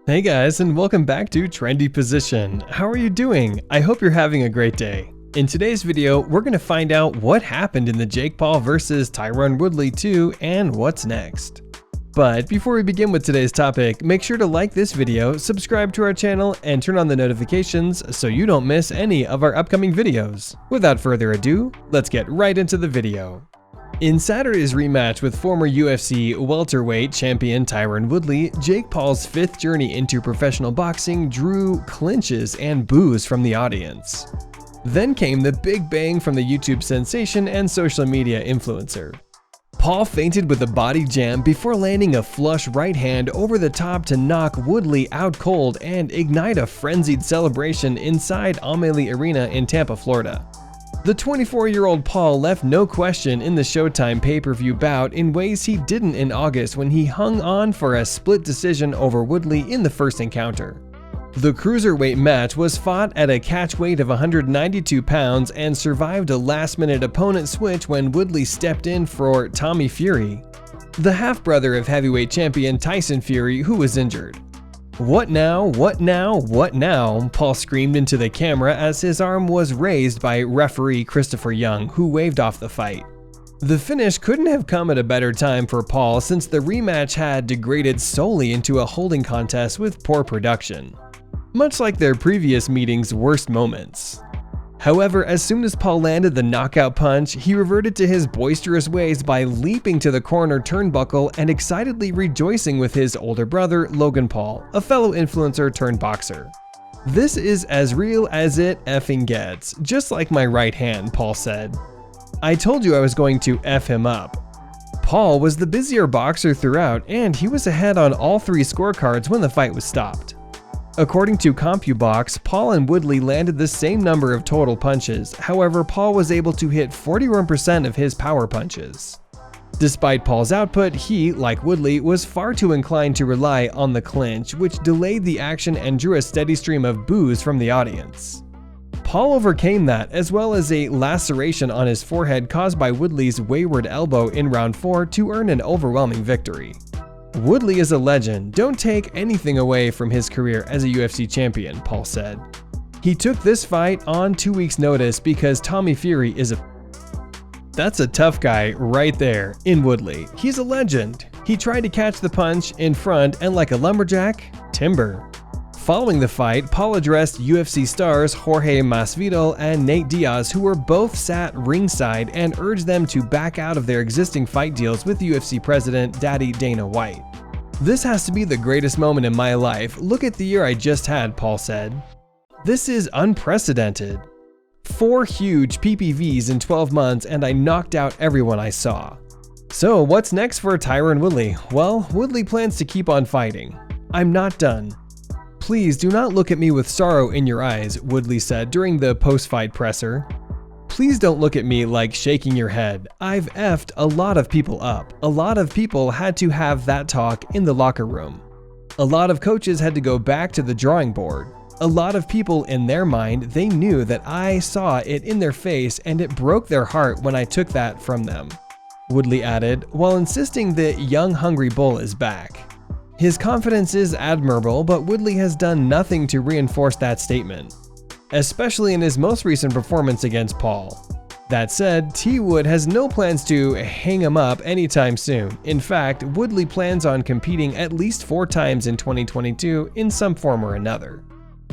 Hey guys, and welcome back to Trendy Position. How are you doing? I hope you're having a great day. In today's video, we're going to find out what happened in the Jake Paul vs. Tyron Woodley 2 and what's next. But before we begin with today's topic, make sure to like this video, subscribe to our channel, and turn on the notifications so you don't miss any of our upcoming videos. Without further ado, let's get right into the video. In Saturday's rematch with former UFC welterweight champion Tyron Woodley, Jake Paul's fifth journey into professional boxing drew clinches and boos from the audience. Then came the big bang from the YouTube sensation and social media influencer. Paul feinted with a body jam before landing a flush right hand over the top to knock Woodley out cold and ignite a frenzied celebration inside Amalie Arena in Tampa, Florida. The 24-year-old Paul left no question in the Showtime pay-per-view bout in ways he didn't in August when he hung on for a split decision over Woodley in the first encounter. The cruiserweight match was fought at a catch weight of 192 pounds and survived a last-minute opponent switch when Woodley stepped in for Tommy Fury, the half-brother of heavyweight champion Tyson Fury, who was injured. "What now? What now? What now?" Paul screamed into the camera as his arm was raised by referee Christopher Young, who waved off the fight. The finish couldn't have come at a better time for Paul since the rematch had degraded solely into a holding contest with poor production, much like their previous meeting's worst moments. However, as soon as Paul landed the knockout punch, he reverted to his boisterous ways by leaping to the corner turnbuckle and excitedly rejoicing with his older brother, Logan Paul, a fellow influencer turned boxer. "This is as real as it effing gets, just like my right hand," Paul said. "I told you I was going to F him up." Paul was the busier boxer throughout, and he was ahead on all three scorecards when the fight was stopped. According to CompuBox, Paul and Woodley landed the same number of total punches, however Paul was able to hit 41% of his power punches. Despite Paul's output, he, like Woodley, was far too inclined to rely on the clinch, which delayed the action and drew a steady stream of boos from the audience. Paul overcame that, as well as a laceration on his forehead caused by Woodley's wayward elbow in round 4 to earn an overwhelming victory. "Woodley is a legend, don't take anything away from his career as a UFC champion," Paul said. "He took this fight on 2 weeks' notice because Tommy Fury is a..." That's a tough guy right there, in Woodley. He's a legend. He tried to catch the punch in front and like a lumberjack, timber. Following the fight, Paul addressed UFC stars Jorge Masvidal and Nate Diaz, who were both sat ringside, and urged them to back out of their existing fight deals with UFC president Daddy Dana White. "This has to be the greatest moment in my life. Look at the year I just had," Paul said. "This is unprecedented. 4 huge PPVs in 12 months and I knocked out everyone I saw." So what's next for Tyron Woodley? Well, Woodley plans to keep on fighting. "I'm not done. Please do not look at me with sorrow in your eyes," Woodley said during the post-fight presser. "Please don't look at me like shaking your head. I've effed a lot of people up. A lot of people had to have that talk in the locker room. A lot of coaches had to go back to the drawing board. A lot of people in their mind, they knew that I saw it in their face and it broke their heart when I took that from them," Woodley added, while insisting the young hungry bull is back. His confidence is admirable, but Woodley has done nothing to reinforce that statement, especially in his most recent performance against Paul. That said, T. Wood has no plans to hang him up anytime soon. In fact, Woodley plans on competing at least 4 times in 2022 in some form or another.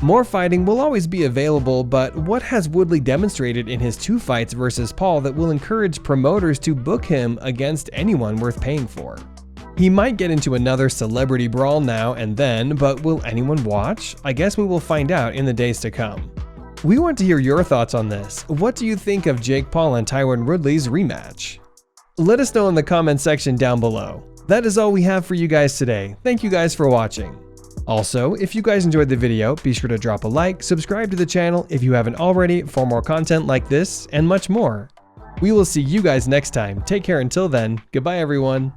More fighting will always be available, but what has Woodley demonstrated in his 2 fights versus Paul that will encourage promoters to book him against anyone worth paying for? He might get into another celebrity brawl now and then, but will anyone watch? I guess we will find out in the days to come. We want to hear your thoughts on this. What do you think of Jake Paul and Tyron Woodley's rematch? Let us know in the comment section down below. That is all we have for you guys today. Thank you guys for watching. Also, if you guys enjoyed the video, be sure to drop a like, subscribe to the channel if you haven't already for more content like this and much more. We will see you guys next time. Take care until then. Goodbye everyone.